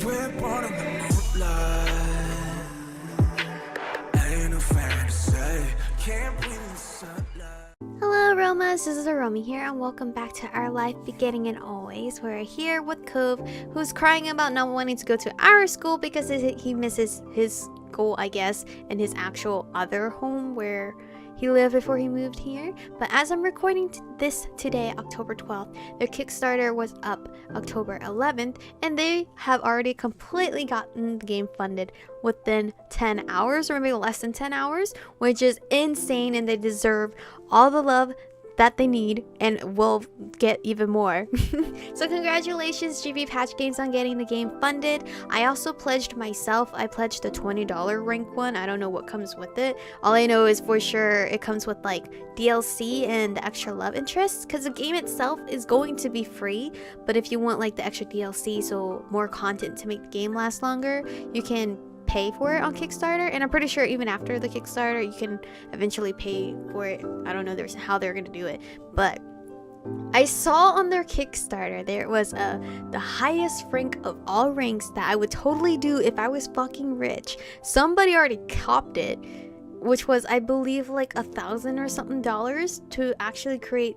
We're born in the moonlight. Ain't no fantasy. Can't breathe in the sunlight. Hello Aromas, this is Aromie here and welcome back to Our Life Beginning and Always. We're here with Cove, who's crying about not wanting to go to our school because he misses his school, I guess, and his actual other home where he lived before he moved here. But as I'm recording this today, October 12th, their Kickstarter was up October 11th, and they have already completely gotten the game funded within 10 hours, or maybe less than 10 hours, which is insane, and they deserve all the love that they need and will get even more. So congratulations GB Patch Games on getting the game funded. I also pledged myself. I pledged the $20 rank one. I don't know what comes with it. All I know is for sure it comes with like DLC and the extra love interest, because the game itself is going to be free, but if you want like the extra DLC, so more content to make the game last longer, you can pay for it on Kickstarter, and I'm pretty sure even after the Kickstarter you can eventually pay for it. I don't know how they're gonna do it, but I saw on their Kickstarter there was the highest rank of all ranks that I would totally do if I was fucking rich. Somebody already copped it, which was I believe like $1,000 or something to actually create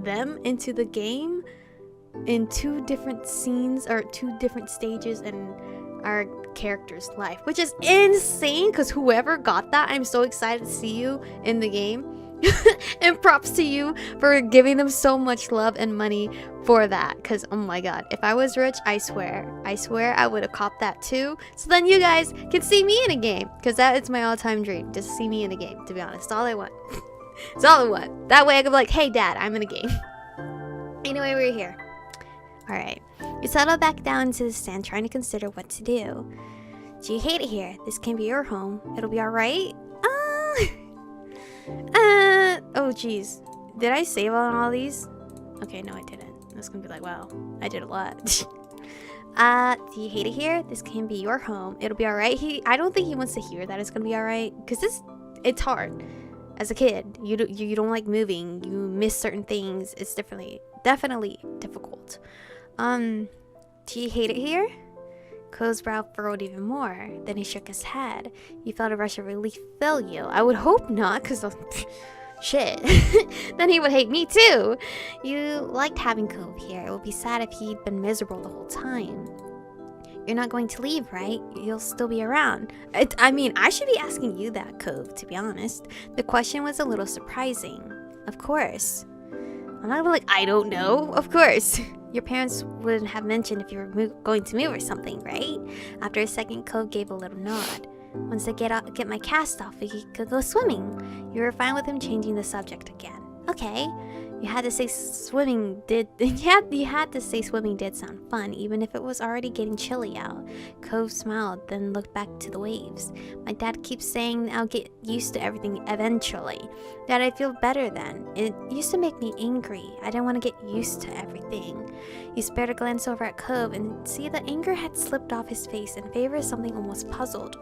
them into the game in 2 different scenes or 2 different stages in our character's life, which is insane, because whoever got that, I'm so excited to see you in the game. And props to you for giving them so much love and money for that, because oh my god, if I was rich, I swear I would have copped that too, so then you guys can see me in a game, because that is my all-time dream, just to see me in a game, to be honest. All I want. It's all I want. That way I can be like, hey dad, I'm in a game. Anyway, we're here. Alright, you settle back down into the stand trying to consider what to do. Do you hate it here? This can be your home. It'll be alright? Oh jeez. Did I save on all these? Okay, no I didn't. It's gonna be like, wow, I did a lot. Do you hate it here? This can be your home. It'll be alright. I don't think he wants to hear that it's gonna be alright, because it's hard. As a kid, you don't like moving, you miss certain things. It's definitely difficult. Do you hate it here? Co's brow furrowed even more. Then he shook his head. You felt a rush of relief fill you. I would hope not, because shit. Then he would hate me too. You liked having Cove here. It would be sad if he'd been miserable the whole time. You're not going to leave, right? You'll still be around. I mean, I should be asking you that, Cove, to be honest. The question was a little surprising. Of course. I'm not like, I don't know. Of course. Your parents wouldn't have mentioned if you were going to move or something, right? After a second, Cove gave a little nod. Once I get my cast off, we could go swimming. You were fine with him changing the subject again. Okay. You had to say swimming did sound fun, even if it was already getting chilly out. Cove smiled, then looked back to the waves. My dad keeps saying I'll get used to everything eventually. That I'd feel better then. It used to make me angry. I didn't want to get used to everything. He spared a glance over at Cove and see the anger had slipped off his face in favor of something almost puzzled.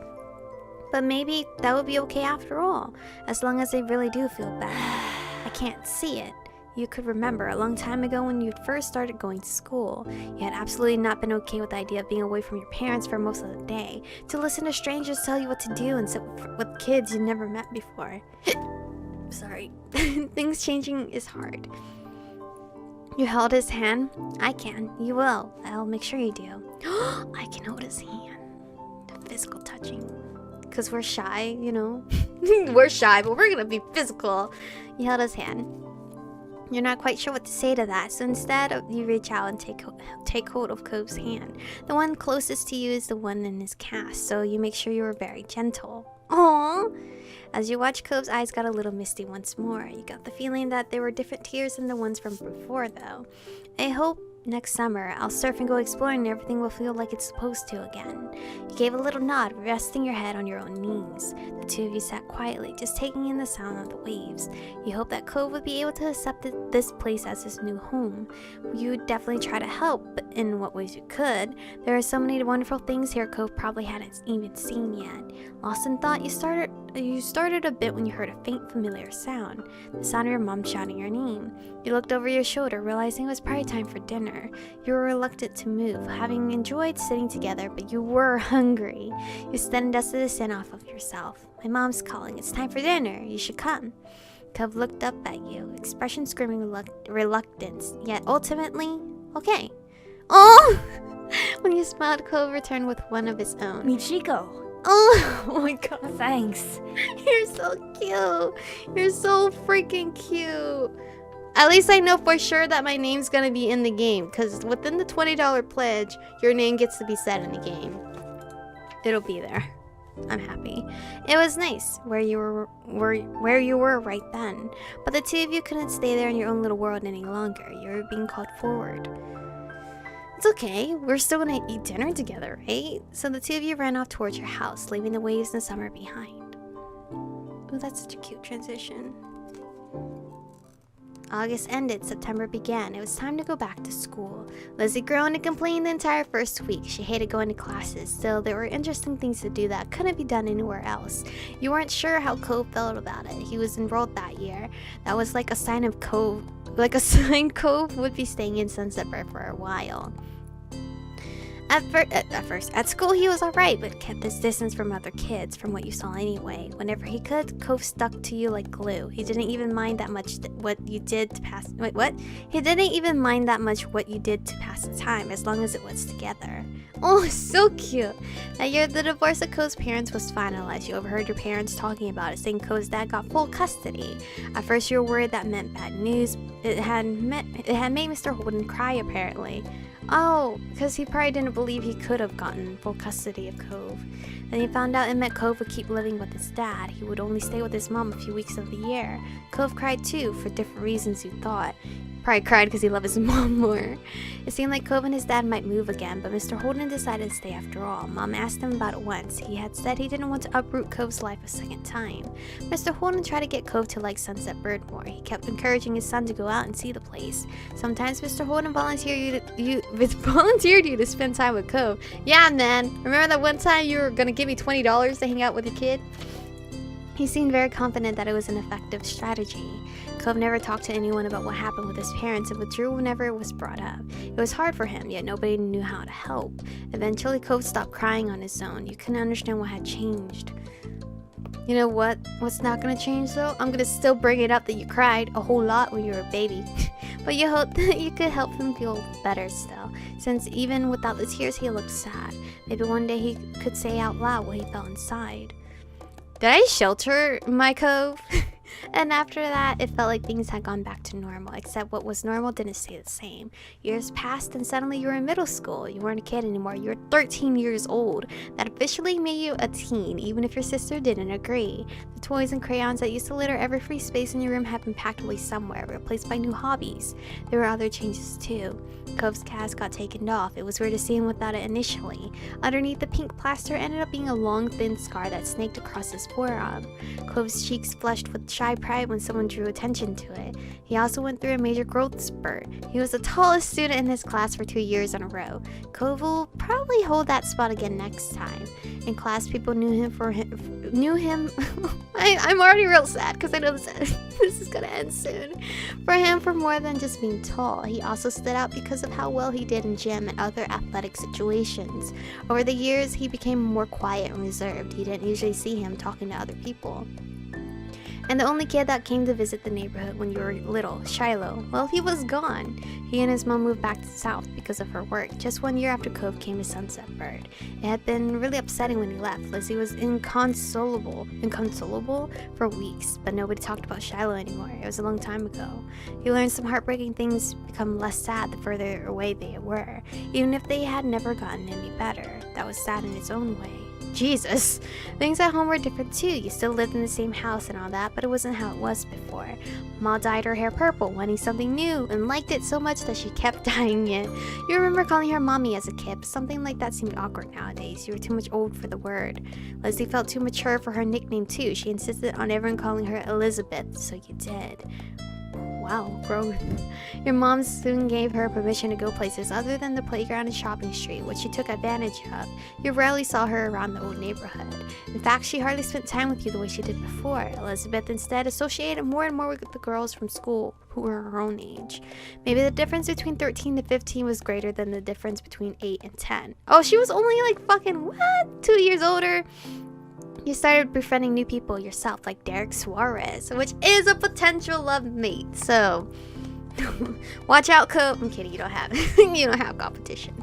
But maybe that would be okay after all, as long as they really do feel bad. I can't see it. You could remember a long time ago when you first started going to school. You had absolutely not been okay with the idea of being away from your parents for most of the day, to listen to strangers tell you what to do and sit with kids you never met before. Sorry. Things changing is hard. You held his hand? I can. You will. I'll make sure you do. I can hold his hand. The physical touching. Because we're shy, you know? We're shy, but we're gonna be physical. You held his hand. You're not quite sure what to say to that, so instead you reach out and take hold of Cove's hand. The one closest to you is the one in his cast, so you make sure you are very gentle. Aww! As you watch, Cove's eyes got a little misty once more. You got the feeling that there were different tears than the ones from before, though. I hope next summer I'll surf and go exploring and everything will feel like it's supposed to again. You gave a little nod, resting your head on your own knees. The two of you sat quietly, just taking in the sound of the waves. You hoped that Cove would be able to accept this place as his new home. You would definitely try to help, but in what ways you could. There are so many wonderful things here Cove probably hadn't even seen yet. Lost in thought, you started You started a bit when you heard a faint, familiar sound, the sound of your mom shouting your name. You looked over your shoulder, realizing it was probably time for dinner. You were reluctant to move, having enjoyed sitting together, but you were hungry. You stood and dusted the sin off of yourself. My mom's calling. It's time for dinner. You should come. Cove looked up at you, expression screaming reluctance, yet ultimately, okay. Oh! When you smiled, Cove returned with one of his own. Michiko. Oh my god. Thanks. You're so cute. You're so freaking cute. At least I know for sure that my name's gonna be in the game, because within the $20 pledge, your name gets to be said in the game. It'll be there. I'm happy. It was nice where you were right then, but the two of you couldn't stay there in your own little world any longer. You were being called forward. It's okay, we're still gonna eat dinner together, right? So the two of you ran off towards your house, leaving the waves and summer behind. Oh, that's such a cute transition. August ended, September began. It was time to go back to school. Lizzie groaned and complained the entire first week. She hated going to classes. Still, there were interesting things to do that couldn't be done anywhere else. You weren't sure how Cove felt about it. He was enrolled that year. That was like a sign of Cove, Cove would be staying in Sunsetburg for a while. At school he was alright, but kept his distance from other kids, from what you saw anyway. Whenever he could, Cove stuck to you like glue. He didn't even mind that much what you did to pass. Wait, what? He didn't even mind that much what you did to pass the time, as long as it was together. Oh, so cute. That year, the divorce of Cove's parents was finalized. You overheard your parents talking about it, saying Cove's dad got full custody. At first, you were worried that meant bad news. It had made Mr. Holden cry, apparently. Oh, because he probably didn't believe he could have gotten full custody of Cove. Then he found out it meant Cove would keep living with his dad. He would only stay with his mom a few weeks of the year. Cove cried too, for different reasons you thought. Probably cried because he loved his mom more. It seemed like Cove and his dad might move again, but Mr. Holden decided to stay after all. Mom asked him about it once. He had said he didn't want to uproot Cove's life a second time. Mr. Holden tried to get Cove to like Sunsetburg more. He kept encouraging his son to go out and see the place. Sometimes Mr. Holden volunteered you to spend time with Cove. Yeah, man. Remember that one time you were gonna give me $20 to hang out with your kid? He seemed very confident that it was an effective strategy. Cove never talked to anyone about what happened with his parents and withdrew whenever it was brought up. It was hard for him, yet nobody knew how to help. Eventually, Cove stopped crying on his own. You couldn't understand what had changed. You know what? What's not gonna change though? I'm gonna still bring it up that you cried a whole lot when you were a baby. But you hope that you could help him feel better still, since even without the tears, he looked sad. Maybe one day he could say out loud what he felt inside. Did I shelter my Cove? And after that, it felt like things had gone back to normal, except what was normal didn't stay the same. Years passed and suddenly you were in middle school. You weren't a kid anymore, you were 13 years old. That officially made you a teen, even if your sister didn't agree. The toys and crayons that used to litter every free space in your room had been packed away somewhere, replaced by new hobbies. There were other changes too. Cove's cast got taken off. It was weird to see him without it initially. Underneath the pink plaster ended up being a long, thin scar that snaked across his forearm. Cove's cheeks flushed with shy pride when someone drew attention to it. He also went through a major growth spurt. He was the tallest student in his class for 2 years in a row. Cove will probably hold that spot again next time. In class, people knew him. I'm already real sad because I know this is gonna end soon. For him, for more than just being tall, he also stood out because of how well he did in gym and other athletic situations. Over the years, he became more quiet and reserved. You didn't usually see him talking to other people. And the only kid that came to visit the neighborhood when you were little, Shiloh, well, he was gone. He and his mom moved back to the south because of her work, just 1 year after Cove came to Sunsetburg. It had been really upsetting when he left. Lizzie was inconsolable for weeks, but nobody talked about Shiloh anymore. It was a long time ago. He learned some heartbreaking things become less sad the further away they were, even if they had never gotten any better. That was sad in its own way. Jesus. Things at home were different too. You still lived in the same house and all that, but it wasn't how it was before. Ma dyed her hair purple, wanting something new, and liked it so much that she kept dyeing it. You remember calling her mommy as a kid, but something like that seemed awkward nowadays. You were too much old for the word. Leslie felt too mature for her nickname too. She insisted on everyone calling her Elizabeth, so you did. wow, growth. Your mom soon gave her permission to go places other than the playground and shopping street, which she took advantage of. You rarely saw her around the old neighborhood. In fact, she hardly spent time with you the way she did before. Elizabeth instead associated more and more with the girls from school who were her own age. Maybe the difference between 13 to 15 was greater than the difference between 8 and 10. Oh, she was only like fucking, what? 2 years older? You started befriending new people yourself, like Derek Suarez, which is a potential love mate. So, watch out, Cove. I'm kidding. You don't have competition.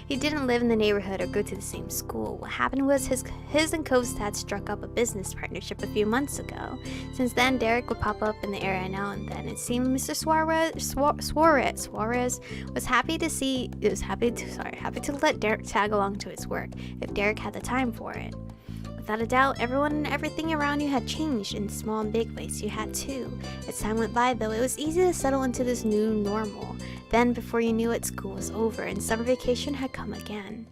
He didn't live in the neighborhood or go to the same school. What happened was his and Cove's dad struck up a business partnership a few months ago. Since then, Derek would pop up in the area now and then. It seemed Mr. Suarez was happy to let Derek tag along to his work if Derek had the time for it. Without a doubt, everyone and everything around you had changed in small and big ways. You had too. As time went by, though, it was easy to settle into this new normal. Then, before you knew it, school was over and summer vacation had come again.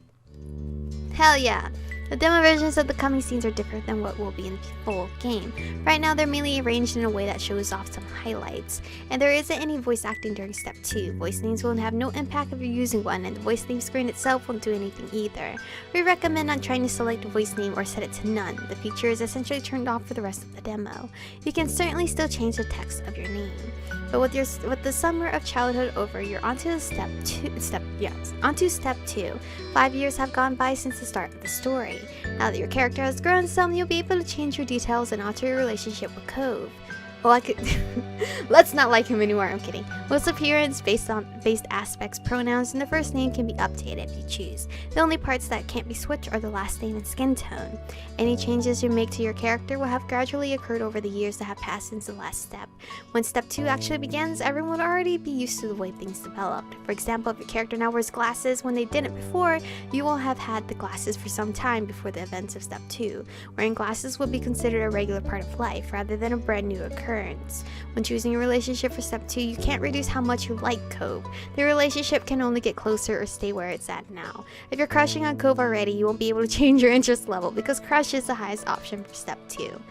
Hell yeah! The demo versions of the coming scenes are different than what will be in the full game. Right now, they're mainly arranged in a way that shows off some highlights. And there isn't any voice acting during Step 2. Voice names will have no impact if you're using one, and the voice name screen itself won't do anything either. We recommend not trying to select a voice name or set it to none. The feature is essentially turned off for the rest of the demo. You can certainly still change the text of your name. But with the summer of childhood over, you're onto step 2. 5 years have gone by since the start of the story. Now that your character has grown some, you'll be able to change your details and alter your relationship with Cove. Well, I could let's not like him anymore. I'm kidding. Most appearance based aspects, pronouns, and the first name can be updated if you choose. The only parts that can't be switched are the last name and skin tone. Any changes you make to your character will have gradually occurred over the years that have passed since the last step. When Step 2 actually begins, everyone will already be used to the way things developed. For example, if your character now wears glasses when they didn't before, you will have had the glasses for some time before the events of Step 2. Wearing glasses will be considered a regular part of life rather than a brand new occurrence. When choosing a relationship for Step 2, you can't reduce how much you like Cove. The relationship can only get closer or stay where it's at now. If you're crushing on Cove already, you won't be able to change your interest level because crush is the highest option for Step 2.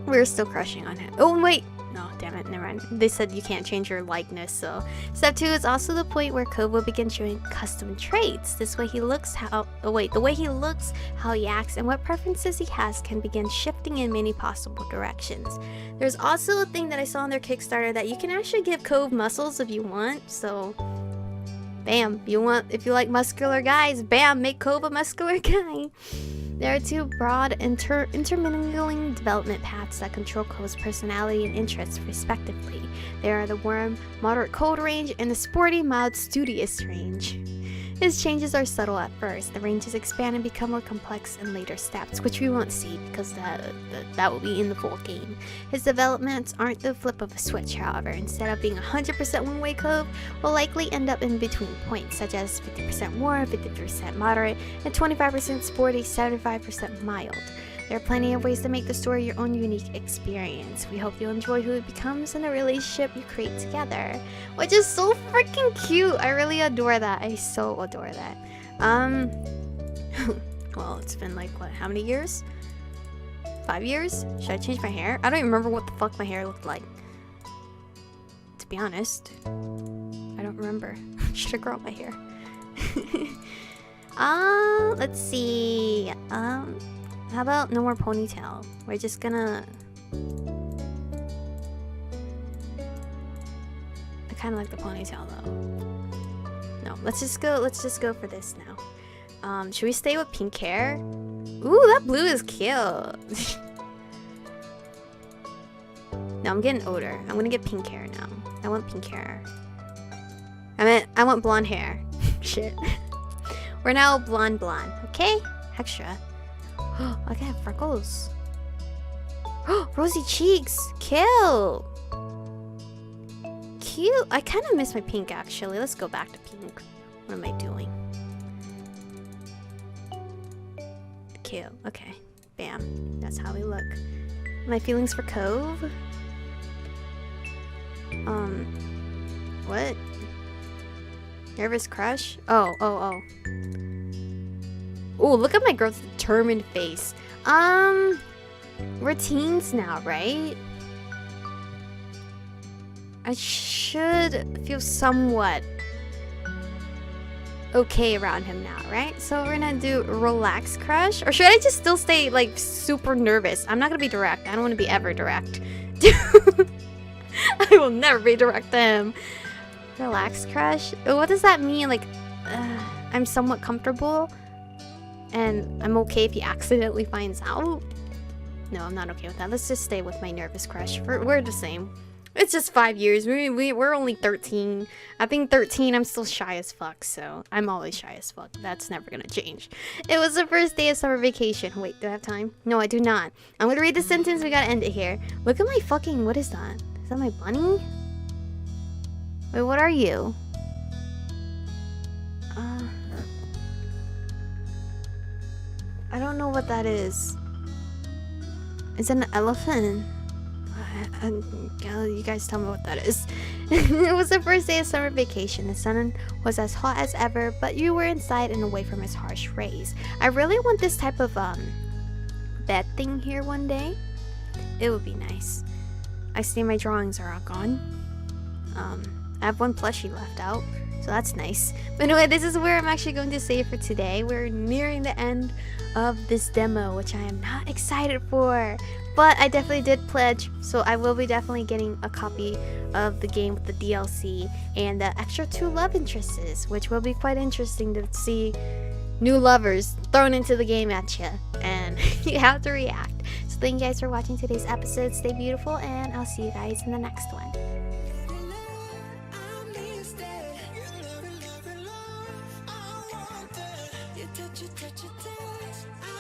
We're still crushing on him. Oh, wait! No, damn it, never mind. They said you can't change your likeness, so... Step 2 is also the point where Cove will begin showing custom traits. The way he looks, how he acts, and what preferences he has can begin shifting in many possible directions. There's also a thing that I saw on their Kickstarter that you can actually give Cove muscles if you want, so... Bam! If you like muscular guys, bam! Make Cove a muscular guy! There are two broad intermingling development paths that control Cove's personality and interests respectively. There are the warm, moderate cold range and the sporty, mild, studious range. His changes are subtle at first. The ranges expand and become more complex in later steps, which we won't see because that will be in the full game. His developments aren't the flip of a switch, however. Instead of being 100% one-way Cove, will likely end up in between points, such as 50% warm, 50% moderate, and 25% sporty, 75% mild. There are plenty of ways to make the story your own unique experience. We hope you'll enjoy who it becomes and the relationship you create together. Which is so freaking cute! I really adore that. I so adore that. Well, it's been like, what, how many years? 5 years? Should I change my hair? I don't even remember what the fuck my hair looked like. To be honest. I don't remember. Should have grown my hair. Let's see. How about no more ponytail? We're just gonna... I kind of like the ponytail though. No, let's just go for this now. Should we stay with pink hair? Ooh, that blue is cute. No, I'm getting older. I'm gonna get pink hair now. I want pink hair. I want blonde hair. Shit. We're now blonde, okay? Extra. I can have freckles. Rosy cheeks. Cute. Cute. I kind of miss my pink, actually. Let's go back to pink. What am I doing? Cute. Okay. Bam. That's how we look. My feelings for Cove? What? Nervous crush? Oh. Ooh, look at my girl's determined face. We're teens now, right? I should feel somewhat okay around him now, right? So we're gonna do relax crush, or should I just still stay like super nervous? I'm not gonna be direct. I don't want to be ever direct. I will never be direct to him. Relax crush. What does that mean? Like, I'm somewhat comfortable, and I'm okay if he accidentally finds out. No, I'm not okay with that. Let's just stay with my nervous crush. We're the same. It's just 5 years. We're only 13. I think 13, I'm still shy as fuck, so I'm always shy as fuck. That's never gonna change. It was the first day of summer vacation. Wait, do I have time? No, I do not. I'm gonna read the sentence. We gotta end it here. Look at my fucking... What is that? Is that my bunny? Wait, what are you? I don't know what that is. It's an elephant. You guys tell me what that is. It was the first day of summer vacation. The sun was as hot as ever, but you were inside and away from its harsh rays. I really want this type of bed thing here one day. It would be nice. I see my drawings are all gone. I have one plushie left out, so that's nice. But anyway, this is where I'm actually going to say for today. We're nearing the end of this demo, which I am not excited for. But I definitely did pledge, so I will be definitely getting a copy of the game with the DLC and the extra 2 love interests, which will be quite interesting to see new lovers thrown into the game at you, and you have to react. So thank you guys for watching today's episode. Stay beautiful, and I'll see you guys in the next one. touch it, touch it, touch.